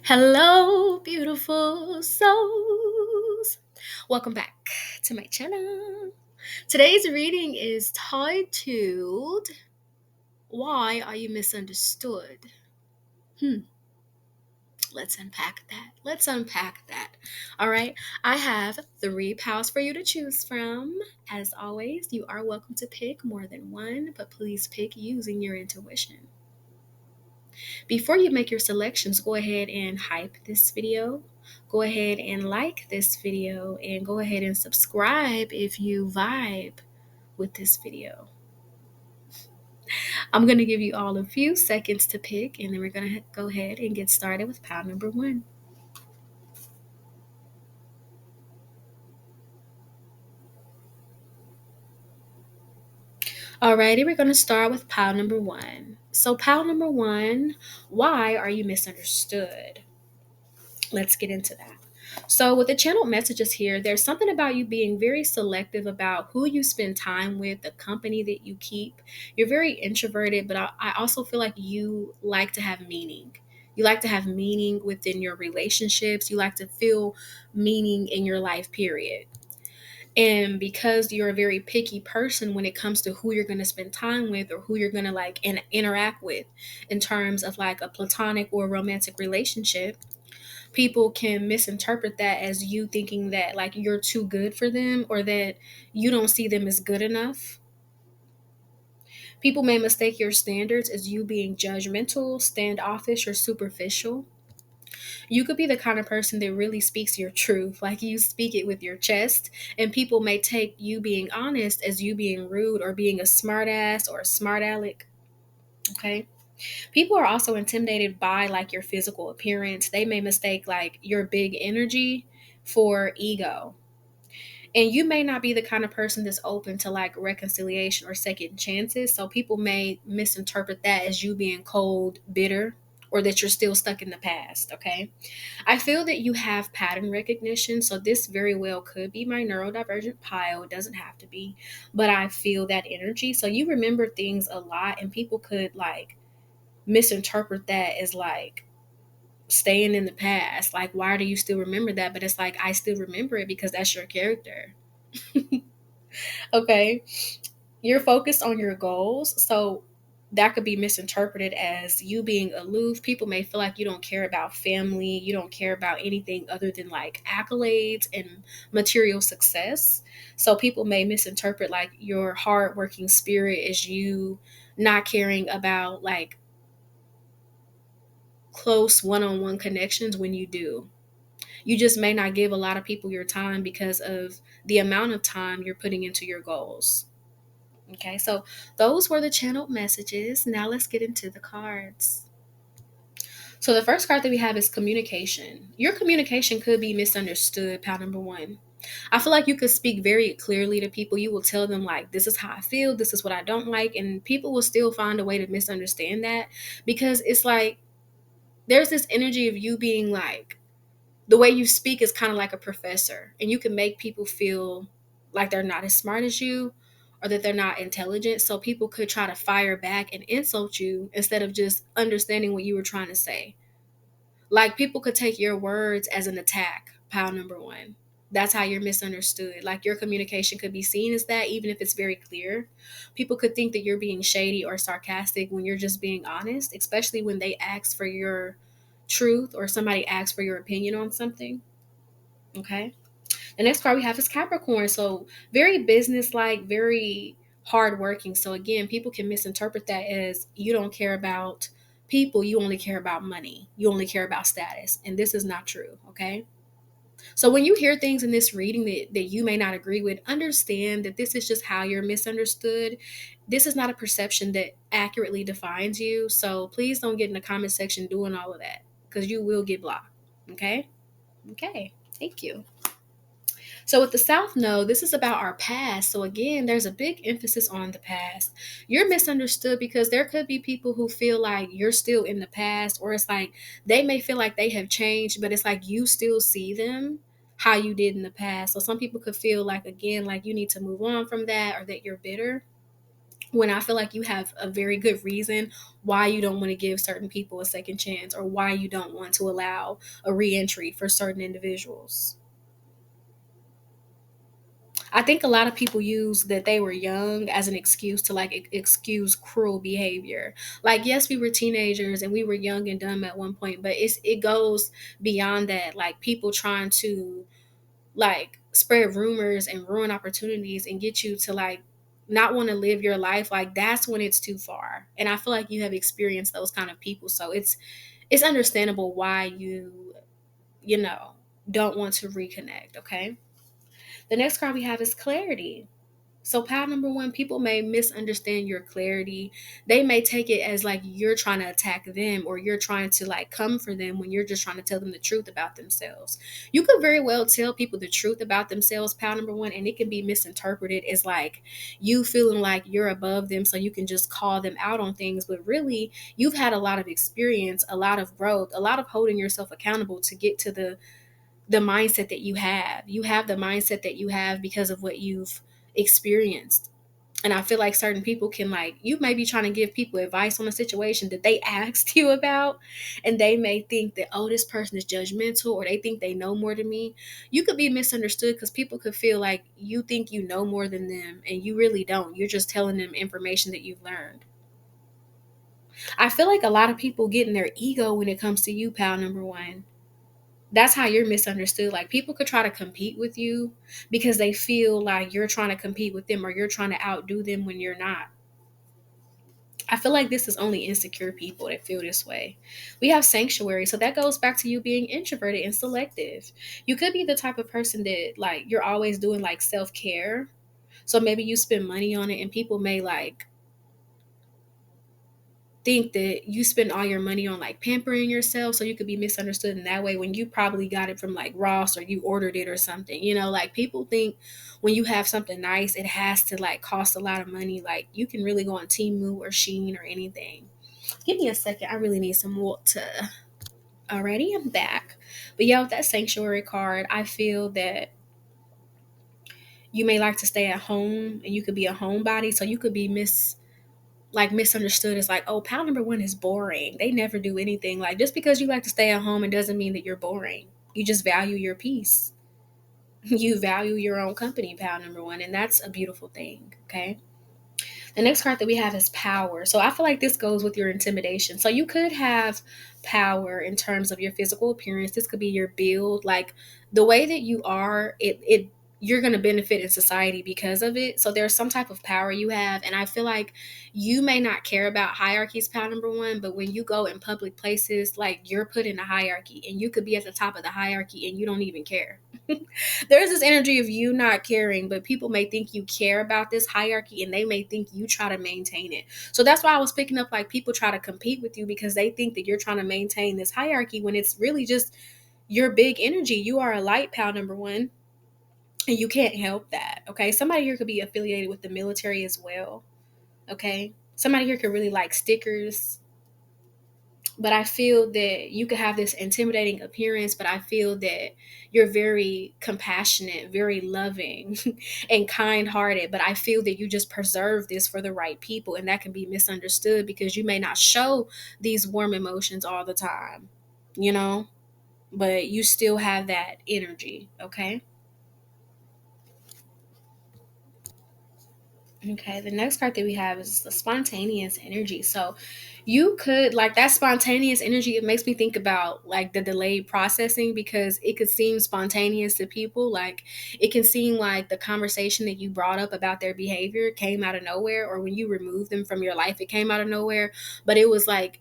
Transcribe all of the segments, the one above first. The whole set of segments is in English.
Hello, beautiful souls. Welcome back to my channel. Today's reading is titled Why Are You Misunderstood? Hmm, let's unpack that. All right, I have three pals for you to choose from. As always, you are welcome to pick more than one, but please pick using your intuition. Before you make your selections, go ahead and hype this video. Go ahead and like this video and go ahead and subscribe if you vibe with this video. I'm going to give you all a few seconds to pick, and then we're going to go ahead and get started with pile number one. Alrighty, we're going to start with pile number one. So, pile number one, why are you misunderstood? Let's get into that. So, with the channeled messages here, there's something about you being very selective about who you spend time with, the company that you keep. You're very introverted, but I also feel like you like to have meaning. You like to have meaning within your relationships. You like to feel meaning in your life, period. And because you're a very picky person when it comes to who you're going to spend time with or who you're going to interact with in terms of like a platonic or romantic relationship, people can misinterpret that as you thinking that like you're too good for them or that you don't see them as good enough. People may mistake your standards as you being judgmental, standoffish, or superficial. You could be the kind of person that really speaks your truth, like you speak it with your chest, and people may take you being honest as you being rude or being a smartass or a smart aleck. Okay. People are also intimidated by like your physical appearance. They may mistake like your big energy for ego. And you may not be the kind of person that's open to like reconciliation or second chances. So people may misinterpret that as you being cold, bitter, or that you're still stuck in the past. Okay. I feel that you have pattern recognition. So this very well could be my neurodivergent pile. It doesn't have to be, but I feel that energy. So you remember things a lot, and people could like misinterpret that as like staying in the past. Like, why do you still remember that? But it's like, I still remember it because that's your character. Okay. You're focused on your goals. So that could be misinterpreted as you being aloof. People may feel like you don't care about family. You don't care about anything other than like accolades and material success. So people may misinterpret like your hardworking spirit as you not caring about like close one-on-one connections when you do. You just may not give a lot of people your time because of the amount of time you're putting into your goals. Okay, so those were the channeled messages. Now let's get into the cards. So the first card that we have is communication. Your communication could be misunderstood, pal number one. I feel like you could speak very clearly to people. You will tell them like, this is how I feel, this is what I don't like, and people will still find a way to misunderstand that because it's like there's this energy of you being like, the way you speak is kind of like a professor, and you can make people feel like they're not as smart as you or that they're not intelligent. So people could try to fire back and insult you instead of just understanding what you were trying to say. Like people could take your words as an attack, pile number one. That's how you're misunderstood. Like your communication could be seen as that, even if it's very clear. People could think that you're being shady or sarcastic when you're just being honest, especially when they ask for your truth or somebody asks for your opinion on something. Okay. The next card we have is Capricorn. So very business-like, very hardworking. So again, people can misinterpret that as you don't care about people, you only care about money, you only care about status. And this is not true. Okay. So when you hear things in this reading that you may not agree with, understand that this is just how you're misunderstood. This is not a perception that accurately defines you. So please don't get in the comment section doing all of that because you will get blocked. Okay. Okay. Thank you. So with the South Node, this is about our past. So again, there's a big emphasis on the past. You're misunderstood because there could be people who feel like you're still in the past, or it's like they may feel like they have changed, but it's like you still see them how you did in the past. So some people could feel like, again, like you need to move on from that or that you're bitter. when I feel like you have a very good reason why you don't want to give certain people a second chance, or why you don't want to allow a reentry for certain individuals. I think a lot of people use that they were young as an excuse to like excuse cruel behavior. Like, yes, we were teenagers and we were young and dumb at one point, but it goes beyond that. Like, people trying to like spread rumors and ruin opportunities and get you to like not want to live your life. Like, that's when it's too far. And I feel like you have experienced those kind of people, so it's understandable why you know don't want to reconnect. Okay, the next card we have is clarity. So, pile number one, people may misunderstand your clarity. They may take it as like you're trying to attack them, or you're trying to like come for them when you're just trying to tell them the truth about themselves. You could very well tell people the truth about themselves, pile number one, and it can be misinterpreted as like you feeling like you're above them so you can just call them out on things. But really, you've had a lot of experience, a lot of growth, a lot of holding yourself accountable to get to the mindset that you have. You have the mindset that you have because of what you've experienced. And I feel like certain people can, like, you may be trying to give people advice on a situation that they asked you about, and they may think that, oh, this person is judgmental, or they think they know more than me. You could be misunderstood because people could feel like you think you know more than them, and you really don't. You're just telling them information that you've learned. I feel like a lot of people get in their ego when it comes to you, pal number one. That's how you're misunderstood. Like, people could try to compete with you because they feel like you're trying to compete with them, or you're trying to outdo them when you're not. I feel like this is only insecure people that feel this way. We have sanctuary. So that goes back to you being introverted and selective. You could be the type of person that like you're always doing like self-care. So maybe you spend money on it, and people may like think that you spend all your money on like pampering yourself, so you could be misunderstood in that way when you probably got it from like Ross, or you ordered it or something. Like, people think when you have something nice it has to like cost a lot of money. Like, you can really go on Temu or Sheen or anything. Give me a second, I really need some water. Alrighty, I'm back. But yeah, with that sanctuary card, I feel that you may like to stay at home, and you could be a homebody, so you could be misunderstood as like, oh, pal number one is boring. They never do anything. Like, just because you like to stay at home, it doesn't mean that you're boring. You just value your peace. You value your own company, pal number one, and that's a beautiful thing. Okay. The next card that we have is power. So I feel like this goes with your intimidation. So you could have power in terms of your physical appearance. This could be your build, like the way that you are. It you're going to benefit in society because of it. So there's some type of power you have, and I feel like you may not care about hierarchies, pal number one, but when you go in public places, like, you're put in a hierarchy, and you could be at the top of the hierarchy and you don't even care. There's this energy of you not caring, but people may think you care about this hierarchy, and they may think you try to maintain it. So that's why I was picking up like people try to compete with you because they think that you're trying to maintain this hierarchy when it's really just your big energy. You are a light, pal number one, and you can't help that. Okay. Somebody here could be affiliated with the military as well. Okay. Somebody here could really like stickers, but I feel that you could have this intimidating appearance, but I feel that you're very compassionate, very loving, and kind hearted. But I feel that you just preserve this for the right people, and that can be misunderstood because you may not show these warm emotions all the time, you know, but you still have that energy. Okay. Okay, the next card that we have is the spontaneous energy. So you could like that spontaneous energy. It makes me think about like the delayed processing because it could seem spontaneous to people. Like, it can seem like the conversation that you brought up about their behavior came out of nowhere, or when you removed them from your life, it came out of nowhere. But it was like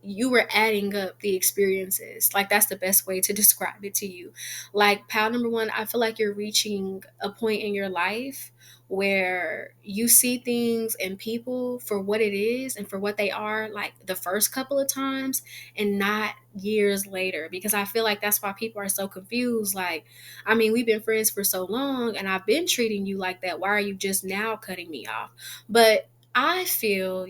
you were adding up the experiences. Like, that's the best way to describe it to you. Like, pal number one, I feel like you're reaching a point in your life where you see things and people for what it is and for what they are, like the first couple of times, and not years later. Because I feel like that's why people are so confused. Like, I mean, we've been friends for so long and I've been treating you like that. Why are you just now cutting me off? But I feel,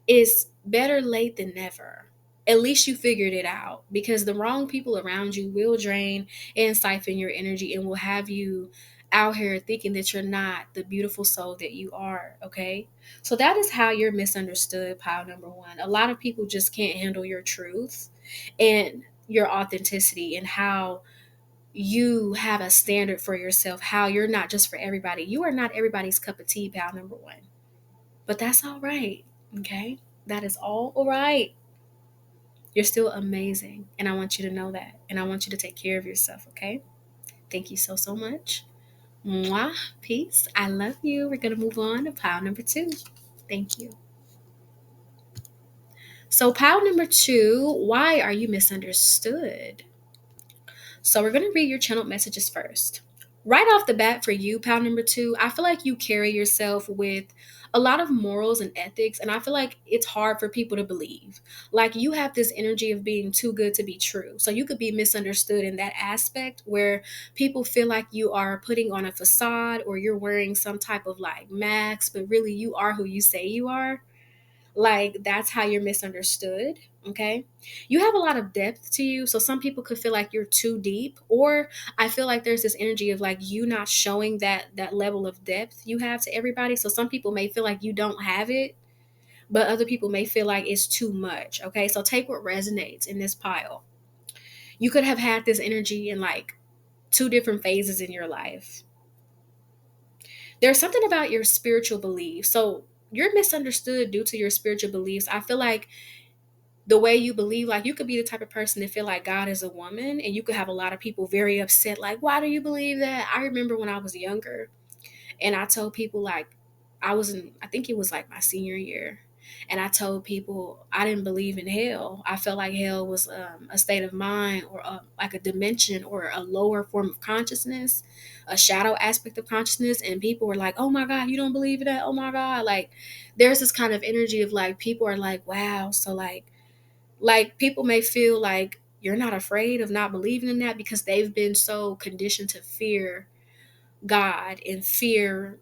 it's better late than never. At least you figured it out, because the wrong people around you will drain and siphon your energy and will have you out here thinking that you're not the beautiful soul that you are, okay? So that is how you're misunderstood, pile number one. A lot of people just can't handle your truth and your authenticity and how you have a standard for yourself, how you're not just for everybody. You are not everybody's cup of tea, pal number one. But that's all right, okay? That is all right. You're still amazing. And I want you to know that. And I want you to take care of yourself, okay? Thank you so, so much. Mwah. Peace. I love you. We're going to move on to pile number two. Thank you. So, pile number two, why are you misunderstood? So we're going to read your channel messages first. Right off the bat for you, pal number two, I feel like you carry yourself with a lot of morals and ethics, and I feel like it's hard for people to believe. Like you have this energy of being too good to be true. So you could be misunderstood in that aspect where people feel like you are putting on a facade or you're wearing some type of like mask, but really you are who you say you are. Like that's how you're misunderstood. Okay. You have a lot of depth to you. So some people could feel like you're too deep, or I feel like there's this energy of like you not showing that level of depth you have to everybody. So some people may feel like you don't have it, but other people may feel like it's too much. Okay. So take what resonates in this pile. You could have had this energy in like two different phases in your life. There's something about your spiritual beliefs. So you're misunderstood due to your spiritual beliefs. I feel like the way you believe, like you could be the type of person that feel like God is a woman, and you could have a lot of people very upset, like, why do you believe that? I remember when I was younger and I told people like I think it was like my senior year. And I told people I didn't believe in hell. I felt like hell was a state of mind or like a dimension or a lower form of consciousness, a shadow aspect of consciousness. And people were like, oh my God, you don't believe in that? Oh my God. Like there's this kind of energy of like, people are like, wow. So like people may feel like you're not afraid of not believing in that because they've been so conditioned to fear God and fear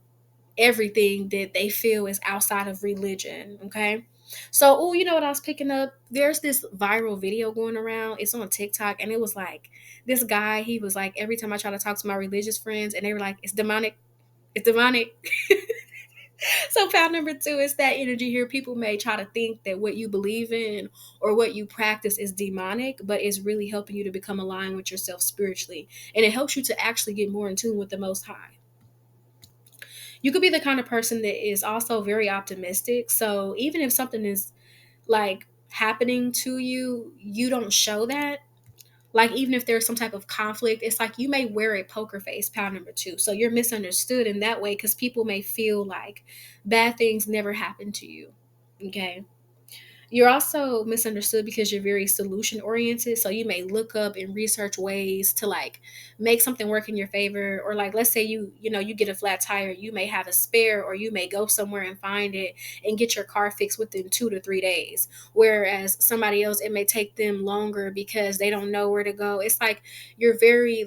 everything that they feel is outside of religion. Okay. So, oh, you know what I was picking up? There's this viral video going around. It's on TikTok. And it was like this guy, he was like, every time I try to talk to my religious friends, and they were like, it's demonic. It's demonic. So pound number two is that energy here. People may try to think that what you believe in or what you practice is demonic, but it's really helping you to become aligned with yourself spiritually. And it helps you to actually get more in tune with the Most High. You could be the kind of person that is also very optimistic. So even if something is like happening to you, you don't show that. Like even if there's some type of conflict, it's like you may wear a poker face, pound number two. So you're misunderstood in that way because people may feel like bad things never happen to you. Okay. You're also misunderstood because you're very solution oriented. So you may look up and research ways to like make something work in your favor. Or like let's say you get a flat tire, you may have a spare, or you may go somewhere and find it and get your car fixed within 2 to 3 days. Whereas somebody else, it may take them longer because they don't know where to go. It's like you're very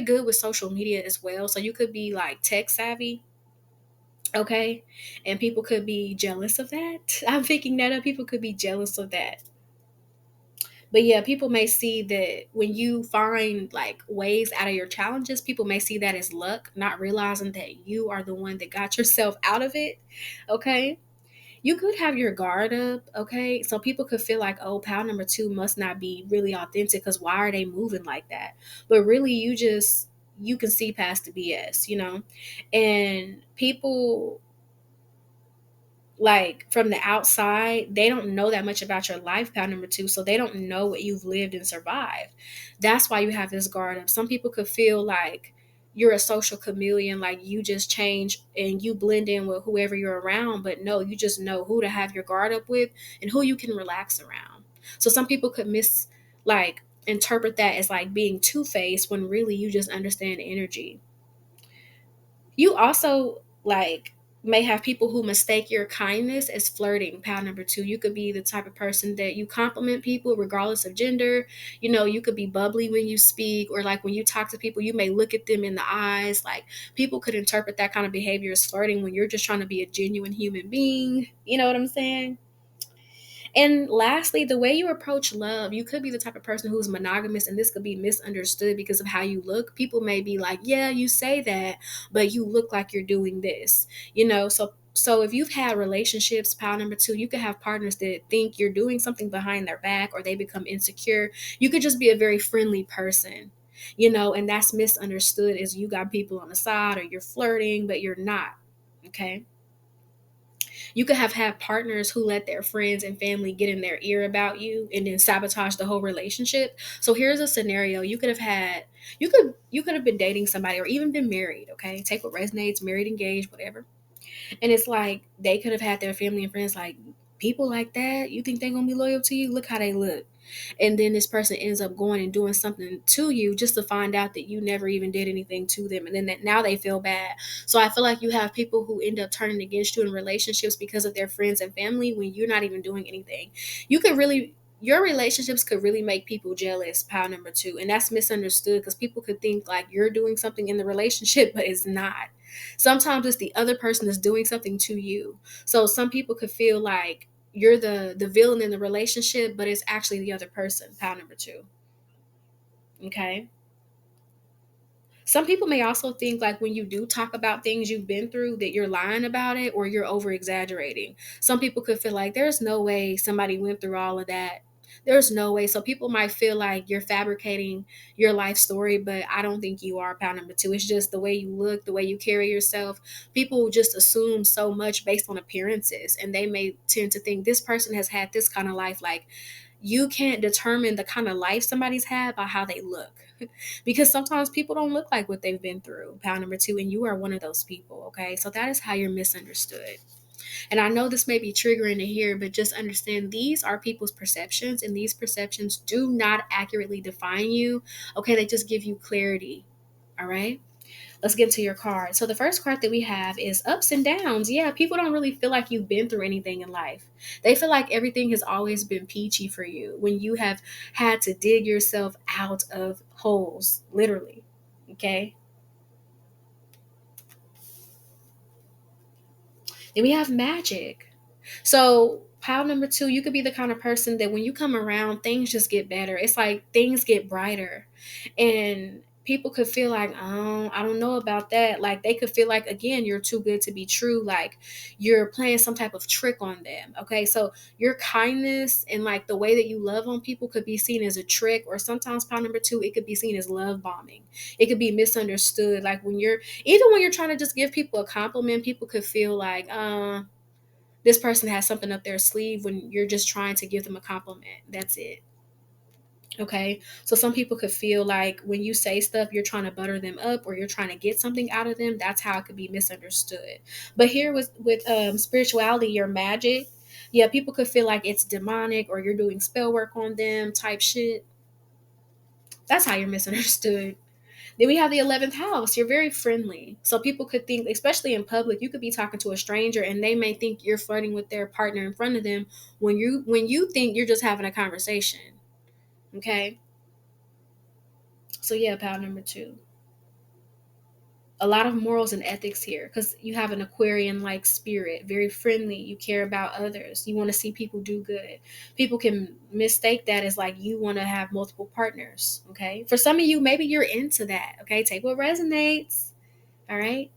good with social media as well. So you could be like tech savvy. Okay. And people could be jealous of that. I'm picking that up. People could be jealous of that. But yeah, people may see that when you find like ways out of your challenges, people may see that as luck, not realizing that you are the one that got yourself out of it. Okay. You could have your guard up. Okay. So people could feel like, oh, pal number two must not be really authentic because why are they moving like that? But really, you can see past the BS. And people like from the outside, they don't know that much about your life, pal number two. So they don't know what you've lived and survived. That's why you have this guard up. Some people could feel like you're a social chameleon, like you just change and you blend in with whoever you're around. But no, you just know who to have your guard up with and who you can relax around. So some people could like interpret that as like being two-faced when really you just understand energy. You also like may have people who mistake your kindness as flirting. Pal number two, you could be the type of person that you compliment people regardless of gender. You could be bubbly when you speak, or like when you talk to people, you may look at them in the eyes. Like people could interpret that kind of behavior as flirting when you're just trying to be a genuine human being. You know what I'm saying? And lastly, the way you approach love, you could be the type of person who's monogamous, and this could be misunderstood because of how you look. People may be like, yeah, you say that, but you look like you're doing this, so if you've had relationships, pile number two, you could have partners that think you're doing something behind their back, or they become insecure. You could just be a very friendly person, and that's misunderstood as you got people on the side or you're flirting, but you're not. Okay. You could have had partners who let their friends and family get in their ear about you and then sabotage the whole relationship. So here's a scenario. You could have been dating somebody or even been married, okay? Take what resonates, married, engaged, whatever. And it's like they could have had their family and friends like, people like that, you think they're gonna be loyal to you? Look how they look. And then this person ends up going and doing something to you just to find out that you never even did anything to them. And then now they feel bad. So I feel like you have people who end up turning against you in relationships because of their friends and family when you're not even doing anything. Your relationships could really make people jealous, pile number two. And that's misunderstood because people could think like you're doing something in the relationship, but it's not. Sometimes it's the other person that's doing something to you. So some people could feel like you're the villain in the relationship, but it's actually the other person, pile number two. Okay. Some people may also think like when you do talk about things you've been through that you're lying about it or you're over exaggerating. Some people could feel like there's no way somebody went through all of that. There's no way. So people might feel like you're fabricating your life story, but I don't think you are, pound number two. It's just the way you look, the way you carry yourself. People just assume so much based on appearances, and they may tend to think this person has had this kind of life. Like, you can't determine the kind of life somebody's had by how they look. Because sometimes people don't look like what they've been through, pound number two, and you are one of those people, okay? So that is how you're misunderstood. And I know this may be triggering to hear, but just understand these are people's perceptions, and these perceptions do not accurately define you, okay? They just give you clarity, all right? Let's get into your card. So the first card that we have is ups and downs. Yeah, people don't really feel like you've been through anything in life. They feel like everything has always been peachy for you when you have had to dig yourself out of holes, literally. Okay. Then we have magic. So, pile number two, you could be the kind of person that when you come around, things just get better. It's like things get brighter. And people could feel like, oh, I don't know about that. Like they could feel like, again, you're too good to be true. Like you're playing some type of trick on them. Okay. So, your kindness and like the way that you love on people could be seen as a trick, or sometimes, pile number two, it could be seen as love bombing. It could be misunderstood. Like even when you're trying to just give people a compliment, people could feel like, this person has something up their sleeve when you're just trying to give them a compliment. That's it. Okay. So some people could feel like when you say stuff, you're trying to butter them up or you're trying to get something out of them. That's how it could be misunderstood. But here with spirituality, your magic, yeah, people could feel like it's demonic or you're doing spell work on them type shit. That's how you're misunderstood. Then we have the 11th house. You're very friendly. So people could think, especially in public, you could be talking to a stranger and they may think you're flirting with their partner in front of them when you think you're just having a conversation. Okay? So yeah, pal number two. A lot of morals and ethics here because you have an Aquarian like spirit, very friendly. You care about others. You want to see people do good. People can mistake that as like you want to have multiple partners. Okay. For some of you, maybe you're into that. Okay. Take what resonates. All right.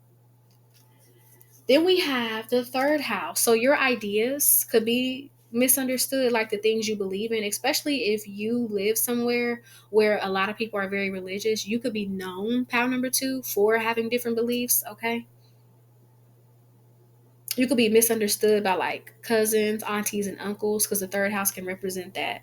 Then we have the third house. So your ideas could be misunderstood, like the things you believe in, especially if you live somewhere where a lot of people are very religious. You could be known, pound number two, for having different beliefs. Okay. You could be misunderstood by like cousins, aunties, and uncles because the third house can represent that.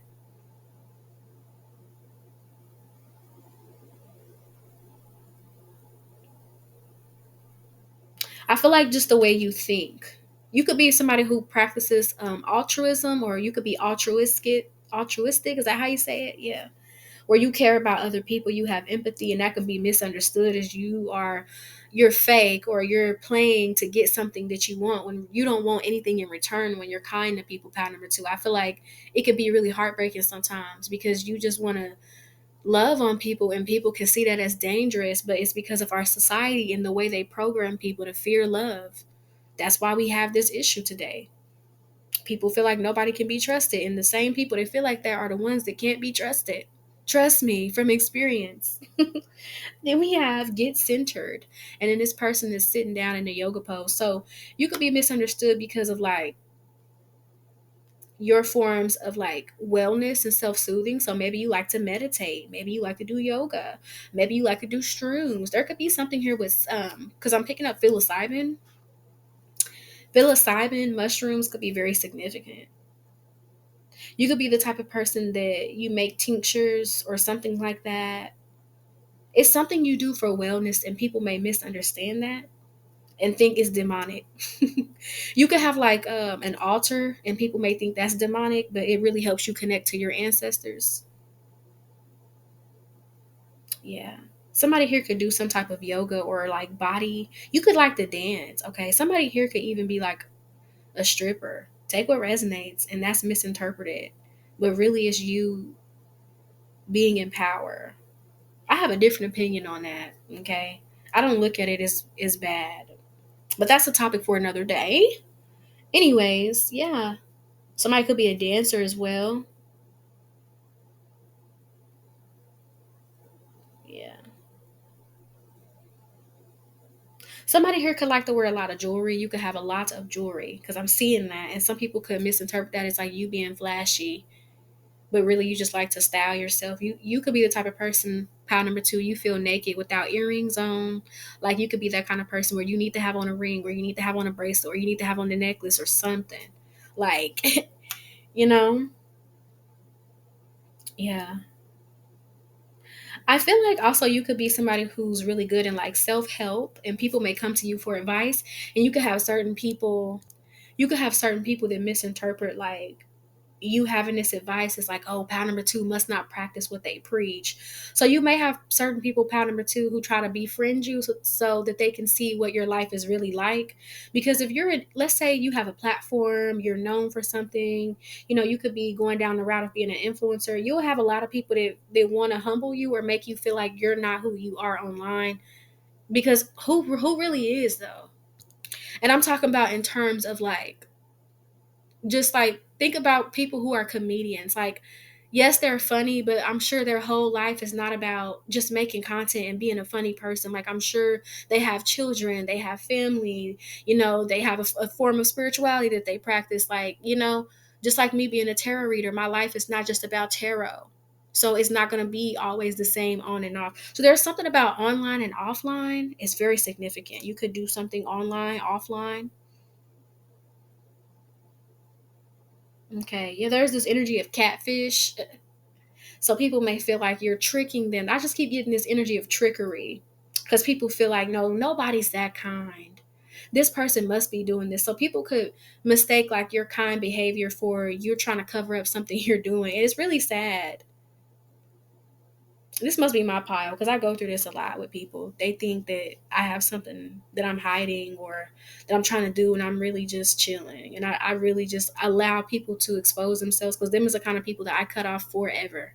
I feel like just the way you think. You could be somebody who practices altruism, or you could be altruistic. Altruistic, is that how you say it? Yeah, where you care about other people, you have empathy, and that could be misunderstood as you're fake or you're playing to get something that you want when you don't want anything in return when you're kind to people. Pound number two, I feel like it could be really heartbreaking sometimes because you just want to love on people and people can see that as dangerous, but it's because of our society and the way they program people to fear love. That's why we have this issue today. People feel like nobody can be trusted, and the same people they feel like they are the ones that can't be trusted. Trust me from experience. Then we have get centered, and then this person is sitting down in a yoga pose. So you could be misunderstood because of like your forms of like wellness and self-soothing. So maybe you like to meditate, maybe you like to do yoga, maybe you like to do shrooms. There could be something here with because I'm picking up psilocybin mushrooms could be very significant. You could be the type of person that you make tinctures or something like that. It's something you do for wellness, and people may misunderstand that and think it's demonic. You could have like an altar, and people may think that's demonic, but it really helps you connect to your ancestors. Yeah. Somebody here could do some type of yoga or like body. You could like to dance. Okay. Somebody here could even be like a stripper. Take what resonates, and that's misinterpreted. But really, is you being in power. I have a different opinion on that. Okay. I don't look at it as bad. But that's a topic for another day. Anyways, yeah. Somebody could be a dancer as well. Yeah. Somebody here could like to wear a lot of jewelry. You could have a lot of jewelry because I'm seeing that. And some people could misinterpret that as like you being flashy, but really you just like to style yourself. You could be the type of person, pile number two, you feel naked without earrings on. Like you could be that kind of person where you need to have on a ring, or you need to have on a bracelet, or you need to have on a necklace or something. Like, you know? Yeah. I feel like also you could be somebody who's really good in like self help, and people may come to you for advice, and you could have certain people that misinterpret like you having this advice is like, oh, pile number two must not practice what they preach. So you may have certain people, pile number two, who try to befriend you so that they can see what your life is really like. Because if let's say you have a platform, you're known for something, you could be going down the route of being an influencer. You'll have a lot of people that want to humble you or make you feel like you're not who you are online. Because who really is though? And I'm talking about in terms of like, just like think about people who are comedians. Like, yes, they're funny, but I'm sure their whole life is not about just making content and being a funny person. Like, I'm sure they have children, they have family, they have a form of spirituality that they practice. Like, just like me being a tarot reader, my life is not just about tarot. So it's not going to be always the same on and off. So there's something about online and offline. It's very significant. You could do something online, offline. Okay. Yeah, there's this energy of catfish. So people may feel like you're tricking them. I just keep getting this energy of trickery because people feel like, no, nobody's that kind. This person must be doing this. So people could mistake like your kind behavior for you're trying to cover up something you're doing. And it's really sad. This must be my pile because I go through this a lot with people. They think that I have something that I'm hiding or that I'm trying to do, and I'm really just chilling. And I really just allow people to expose themselves because them is the kind of people that I cut off forever.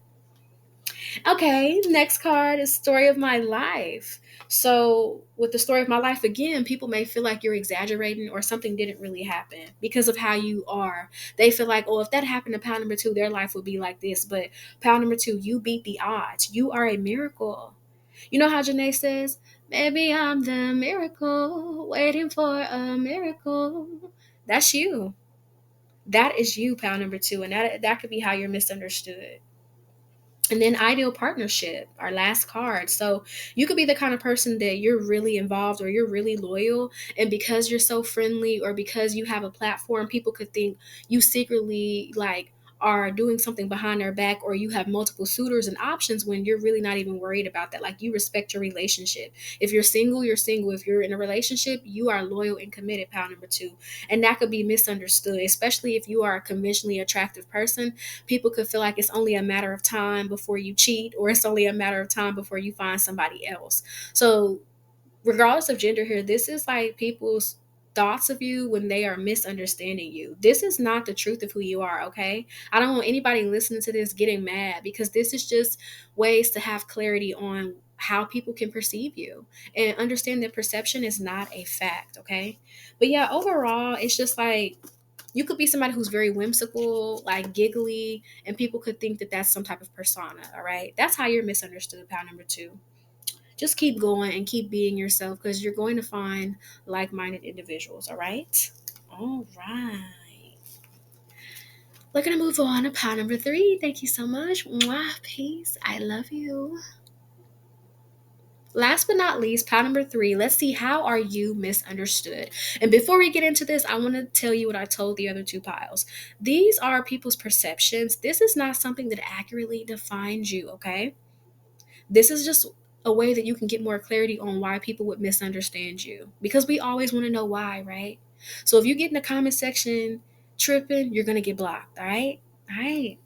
Okay, next card is story of my life. So, with the story of my life, again, people may feel like you're exaggerating or something didn't really happen because of how you are. They feel like, oh, if that happened to pound number two, their life would be like this. But pound number two, you beat the odds. You are a miracle. You know how Janae says, maybe I'm the miracle, waiting for a miracle. That's you. That is you, pound number two. And that could be how you're misunderstood. And then ideal partnership, our last card. So you could be the kind of person that you're really involved or you're really loyal. And because you're so friendly or because you have a platform, people could think you secretly like are doing something behind their back, or you have multiple suitors and options when you're really not even worried about that. Like, you respect your relationship. If you're single, you're single. If you're in a relationship, you are loyal and committed, pound number two. And that could be misunderstood, especially if you are a conventionally attractive person. People could feel like it's only a matter of time before you cheat, or it's only a matter of time before you find somebody else. So regardless of gender here, this is like people's thoughts of you when they are misunderstanding you. This is not the truth of who you are, okay? I don't want anybody listening to this getting mad, because this is just ways to have clarity on how people can perceive you and understand that perception is not a fact, okay? But yeah, overall, it's just like You could be somebody who's very whimsical, like giggly, and people could think that that's some type of persona. All right. That's how you're misunderstood. Pound number two. Just keep going and keep being yourself because you're going to find like minded individuals. All right. All right. We're going to move on to pound number three. Thank you so much. Mwah, peace. I love you. Last but not least, pound number three, let's see, how are you misunderstood? And before we get into this, I want to tell you what I told the other two piles. These are people's perceptions. This is not something that accurately defines you, okay? This is just a way that you can get more clarity on why people would misunderstand you. Because we always want to know why, right? So if you get in the comment section tripping, you're going to get blocked, all right? All right.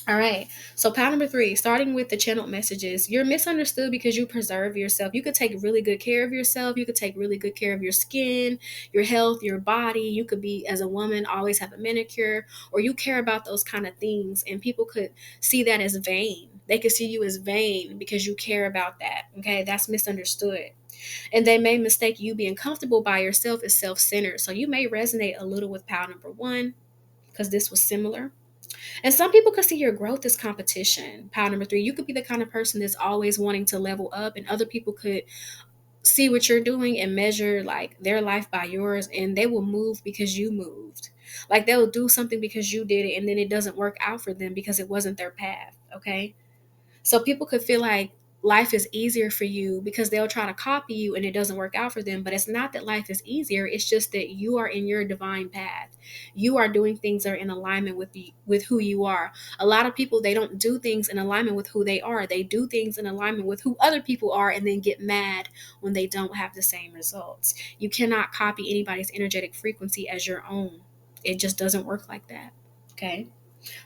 All right. So, pound number three, starting with the channeled messages, you're misunderstood because you preserve yourself. You could take really good care of yourself. You could take really good care of your skin, your health, your body. You could be, as a woman, always have a manicure, or you care about those kind of things. And people could see that as vain. They could see you as vain because you care about that. Okay. That's misunderstood. And they may mistake you being comfortable by yourself as self centered. So, you may resonate a little with pound number one because this was similar. And some people could see your growth as competition. Pound number three, you could be the kind of person that's always wanting to level up, and other people could see what you're doing and measure like their life by yours, and they will move because you moved. Like they'll do something because you did it, and then it doesn't work out for them because it wasn't their path. Okay. So people could feel like life is easier for you because they'll try to copy you and it doesn't work out for them. But it's not that life is easier. It's just that you are in your divine path. You are doing things that are in alignment with who you are. A lot of people, they don't do things in alignment with who they are. They do things in alignment with who other people are and then get mad when they don't have the same results. You cannot copy anybody's energetic frequency as your own. It just doesn't work like that. Okay.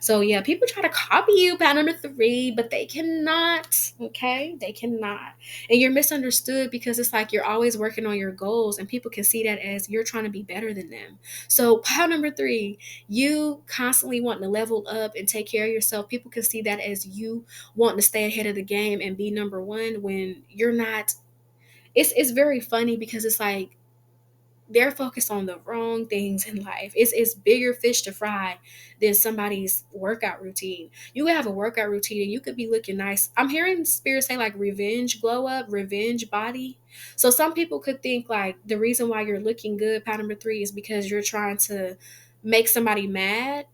So yeah, people try to copy you, pound number three, but they cannot. Okay, they cannot, and you're misunderstood because it's like you're always working on your goals, and people can see that as you're trying to be better than them. So pound number three, you constantly wanting to level up and take care of yourself. People can see that as you wanting to stay ahead of the game and be number one when you're not. It's very funny because it's like they're focused on the wrong things in life. It's bigger fish to fry than somebody's workout routine. You could have a workout routine and you could be looking nice. I'm hearing spirit say like revenge glow up, revenge body. So some people could think like the reason why you're looking good, pound number three, is because you're trying to make somebody mad.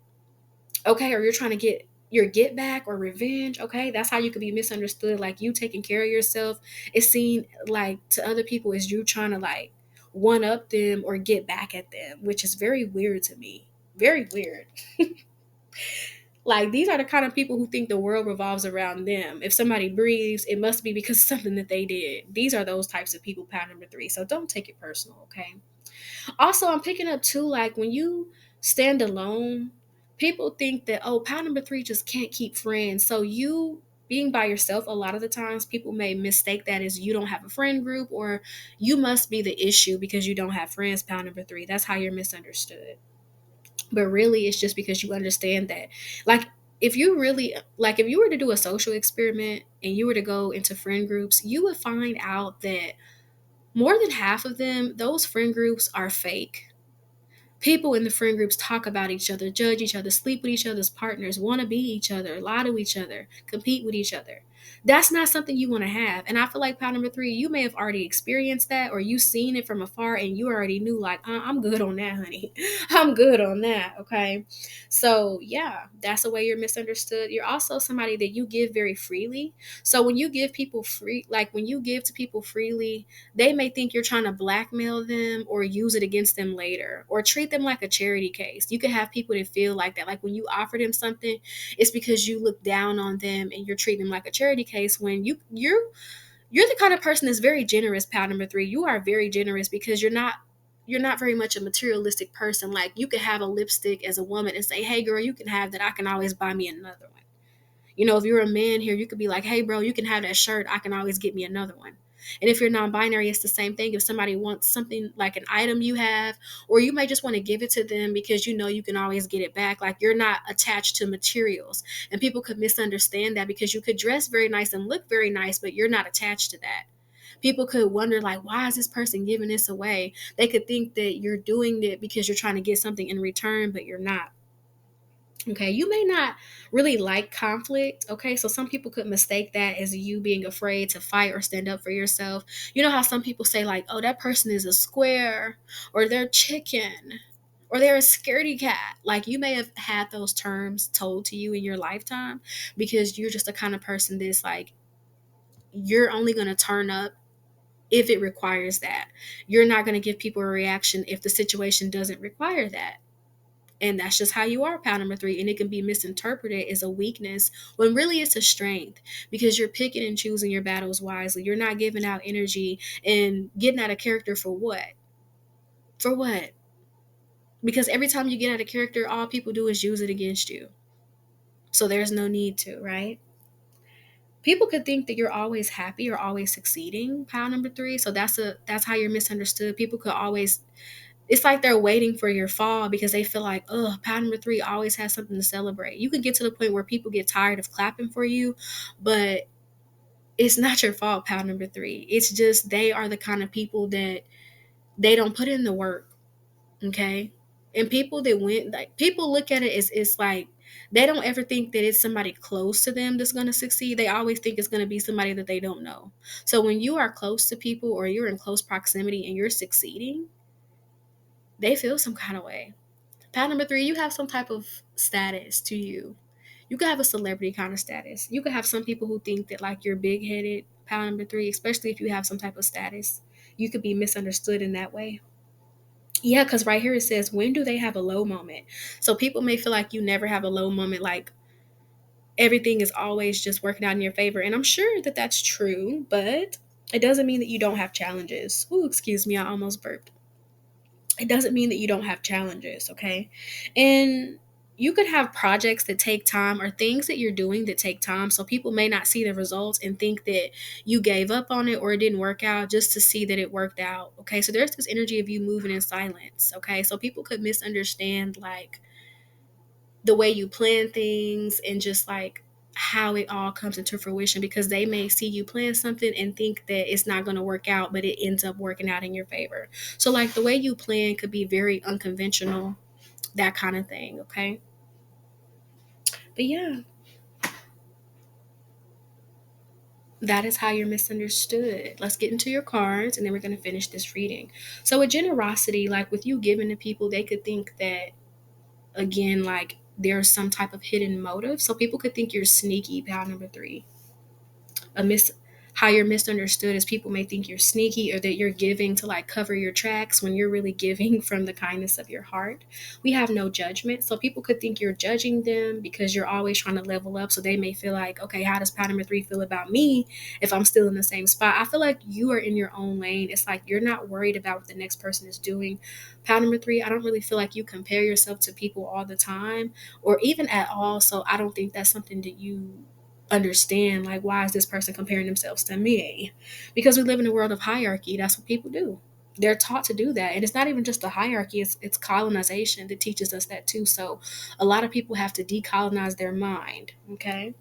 Okay, or you're trying to get your get back or revenge. Okay, that's how you could be misunderstood. Like you taking care of yourself is seen like to other people as you trying to like one up them or get back at them, which is very weird to me. Very weird. Like these are the kind of people who think the world revolves around them. If somebody breathes, it must be because of something that they did. These are those types of people, pound number three. So don't take it personal, okay? Also, I'm picking up too, like when you stand alone, people think that, oh, pound number three just can't keep friends. So you being by yourself, a lot of the times people may mistake that as you don't have a friend group or you must be the issue because you don't have friends, pound number three. That's how you're misunderstood. But really, it's just because you understand that. Like, if you really, like, if you were to do a social experiment and you were to go into friend groups, you would find out that more than half of them, those friend groups are fake. People in the friend groups talk about each other, judge each other, sleep with each other's partners, want to be each other, lie to each other, compete with each other. That's not something you want to have. And I feel like pound number three, you may have already experienced that or you seen it from afar and you already knew like, I'm good on that, honey. I'm good on that. Okay. So yeah, that's the way you're misunderstood. You're also somebody that you give very freely. So when you give people free, like when you give to people freely, they may think you're trying to blackmail them or use it against them later or treat them like a charity case. You can have people that feel like that. Like when you offer them something, it's because you look down on them and you're treating them like a charity case when you're the kind of person that's very generous, pound number three. You are very generous because you're not very much a materialistic person. Like you could have a lipstick as a woman and say, hey girl, you can have that. I can always buy me another one. You know, if you're a man here, you could be like, hey, bro, you can have that shirt. I can always get me another one. And if you're non-binary, it's the same thing. If somebody wants something like an item you have, or you may just want to give it to them because you know you can always get it back. Like you're not attached to materials. And people could misunderstand that because you could dress very nice and look very nice, but you're not attached to that. People could wonder, like, why is this person giving this away? They could think that you're doing it because you're trying to get something in return, but you're not. Okay, you may not really like conflict. Okay, so some people could mistake that as you being afraid to fight or stand up for yourself. You know how some people say, like, oh, that person is a square, or they're chicken, or they're a scaredy cat. Like, you may have had those terms told to you in your lifetime because you're just the kind of person that's like, you're only going to turn up if it requires that. You're not going to give people a reaction if the situation doesn't require that. And that's just how you are, pal number three. And it can be misinterpreted as a weakness when really it's a strength because you're picking and choosing your battles wisely. You're not giving out energy and getting out of character for what? For what? Because every time you get out of character, all people do is use it against you. So there's no need to, right? People could think that you're always happy or always succeeding, pal number three. So that's how you're misunderstood. People could always, it's like they're waiting for your fall because they feel like, oh, pal number three always has something to celebrate. You can get to the point where people get tired of clapping for you, but it's not your fault, pal number three. It's just they are the kind of people that they don't put in the work. Okay. And people that went, like, people look at it as it's like they don't ever think that it's somebody close to them that's going to succeed. They always think it's going to be somebody that they don't know. So when you are close to people or you're in close proximity and you're succeeding, they feel some kind of way. Pal number three, you have some type of status to you. You could have a celebrity kind of status. You could have some people who think that, like, you're big headed, pal number three, especially if you have some type of status. You could be misunderstood in that way. Yeah, because right here it says, when do they have a low moment? So people may feel like you never have a low moment, like everything is always just working out in your favor. And I'm sure that that's true, but it doesn't mean that you don't have challenges. Ooh, excuse me, I almost burped. It doesn't mean that you don't have challenges, okay? And you could have projects that take time or things that you're doing that take time. So people may not see the results and think that you gave up on it or it didn't work out just to see that it worked out. Okay. So there's this energy of you moving in silence. Okay. So people could misunderstand, like, the way you plan things and just like how it all comes into fruition because they may see you plan something and think that it's not going to work out, but it ends up working out in your favor. So, like, the way you plan could be very unconventional, that kind of thing. Okay. But yeah, that is how you're misunderstood. Let's get into your cards and then we're going to finish this reading. So, with generosity, like with you giving to people, they could think that, again, like there's some type of hidden motive. So, people could think you're sneaky, pal number three. a mis How you're misunderstood is people may think you're sneaky or that you're giving to like cover your tracks when you're really giving from the kindness of your heart. We have no judgment. So people could think you're judging them because you're always trying to level up. So they may feel like, okay, how does pattern number three feel about me if I'm still in the same spot? I feel like you are in your own lane. It's like you're not worried about what the next person is doing. Pattern number three, I don't really feel like you compare yourself to people all the time or even at all. So I don't think that's something that you understand, like, why is this person comparing themselves to me? Because we live in a world of hierarchy. That's what people do. They're taught to do that. And it's not even just a hierarchy, it's colonization that teaches us that too. So a lot of people have to decolonize their mind. Okay.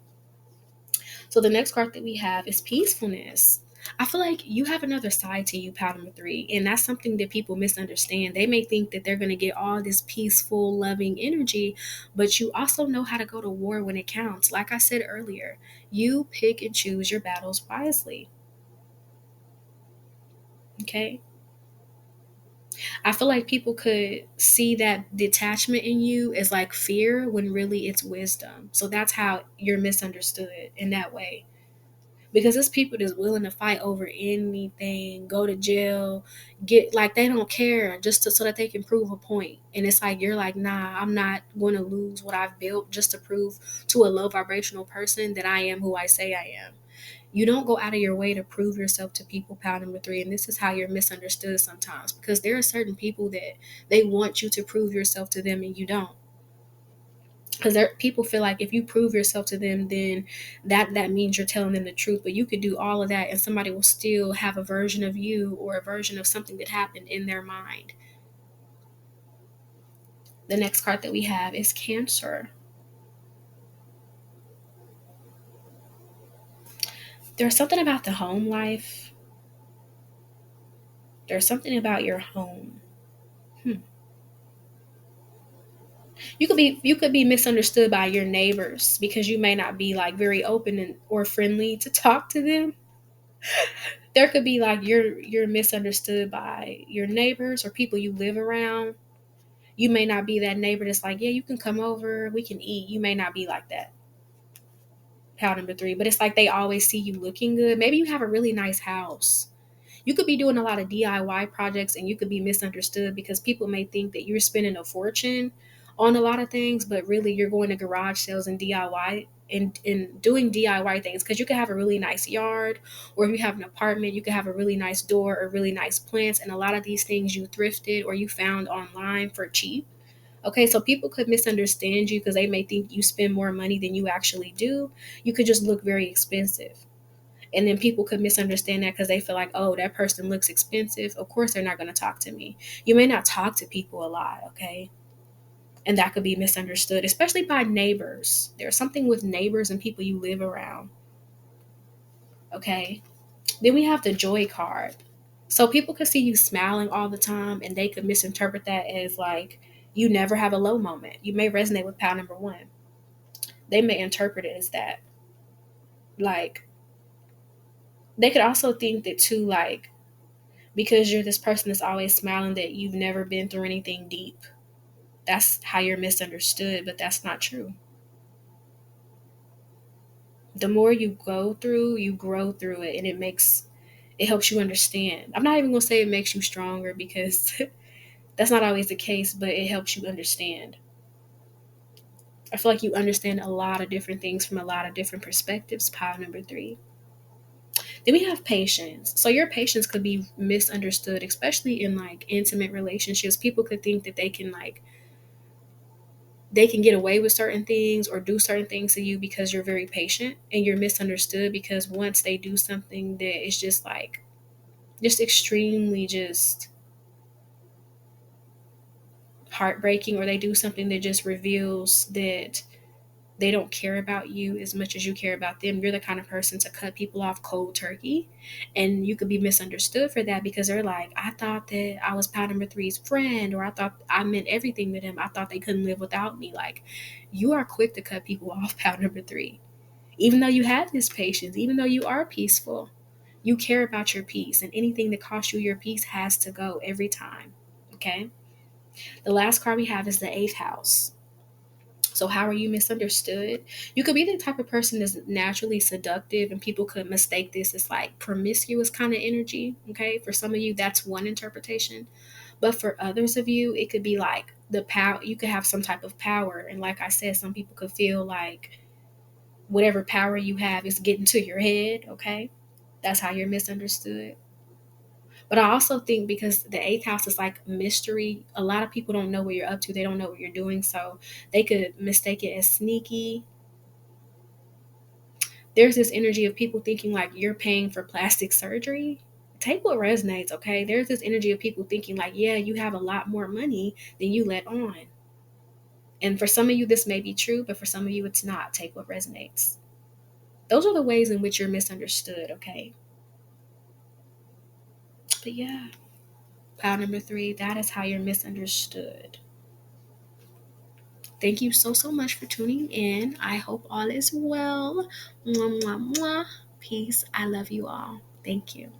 So the next card that we have is peacefulness. I feel like you have another side to you, pal number three, and that's something that people misunderstand. They may think that they're going to get all this peaceful, loving energy, but you also know how to go to war when it counts. Like I said earlier, you pick and choose your battles wisely. Okay. I feel like people could see that detachment in you as like fear when really it's wisdom. So that's how you're misunderstood in that way. Because it's people that's willing to fight over anything, go to jail, get like they don't care just so that they can prove a point. And it's like you're like, nah, I'm not going to lose what I've built just to prove to a low vibrational person that I am who I say I am. You don't go out of your way to prove yourself to people, pal number three. And this is how you're misunderstood sometimes because there are certain people that they want you to prove yourself to them and you don't, because people feel like if you prove yourself to them, then that means you're telling them the truth. But you could do all of that and somebody will still have a version of you or a version of something that happened in their mind. The next card that we have is Cancer. There's something about the home life. There's something about your home. Hmm. You could be misunderstood by your neighbors because you may not be like very open and or friendly to talk to them. There could be like you're misunderstood by your neighbors or people you live around. You may not be that neighbor that's like, yeah, you can come over, we can eat. You may not be like that. Pound number three. But it's like they always see you looking good. Maybe you have a really nice house. You could be doing a lot of DIY projects and you could be misunderstood because people may think that you're spending a fortune on a lot of things, but really you're going to garage sales and DIY and doing DIY things because you could have a really nice yard, or if you have an apartment, you could have a really nice door or really nice plants, and a lot of these things you thrifted or you found online for cheap. Okay, so people could misunderstand you because they may think you spend more money than you actually do. You could just look very expensive. And then people could misunderstand that because they feel like, oh, that person looks expensive. Of course, they're not going to talk to me. You may not talk to people a lot, okay? And that could be misunderstood, especially by neighbors. There's something with neighbors and people you live around, okay? Then we have the joy card. So people could see you smiling all the time and they could misinterpret that as like you never have a low moment. You may resonate with pal number one. They may interpret it as that. Like, they could also think that too, like, because you're this person that's always smiling, that you've never been through anything deep. That's how you're misunderstood, but that's not true. The more you grow through it, and it helps you understand. I'm not even gonna say it makes you stronger because that's not always the case, but it helps you understand. I feel like you understand a lot of different things from a lot of different perspectives. Pile number three. Then we have patience. So your patience could be misunderstood, especially in like intimate relationships. People could think that they can get away with certain things or do certain things to you because you're very patient, and you're misunderstood because once they do something that is just like just extremely just heartbreaking, or they do something that just reveals that they don't care about you as much as you care about them, you're the kind of person to cut people off cold turkey. And you could be misunderstood for that because they're like, I thought that I was pal number three's friend, or I thought I meant everything to them. I thought they couldn't live without me. Like, you are quick to cut people off, pal number three. Even though you have this patience, even though you are peaceful, you care about your peace, and anything that costs you your peace has to go every time. Okay. The last card we have is the eighth house. So, how are you misunderstood? You could be the type of person that's naturally seductive, and people could mistake this as like promiscuous kind of energy. Okay. For some of you, that's one interpretation. But for others of you, it could be like the power, you could have some type of power. And like I said, some people could feel like whatever power you have is getting to your head. Okay. That's how you're misunderstood. But I also think because the eighth house is like mystery, a lot of people don't know what you're up to. They don't know what you're doing. So they could mistake it as sneaky. There's this energy of people thinking like you're paying for plastic surgery. Take what resonates, okay? There's this energy of people thinking like, yeah, you have a lot more money than you let on. And for some of you, this may be true, but for some of you, it's not. Take what resonates. Those are the ways in which you're misunderstood, okay? But yeah, pile number three, that is how you're misunderstood. Thank you so, so much for tuning in. I hope all is well. Mwah, mwah, mwah. Peace. I love you all. Thank you.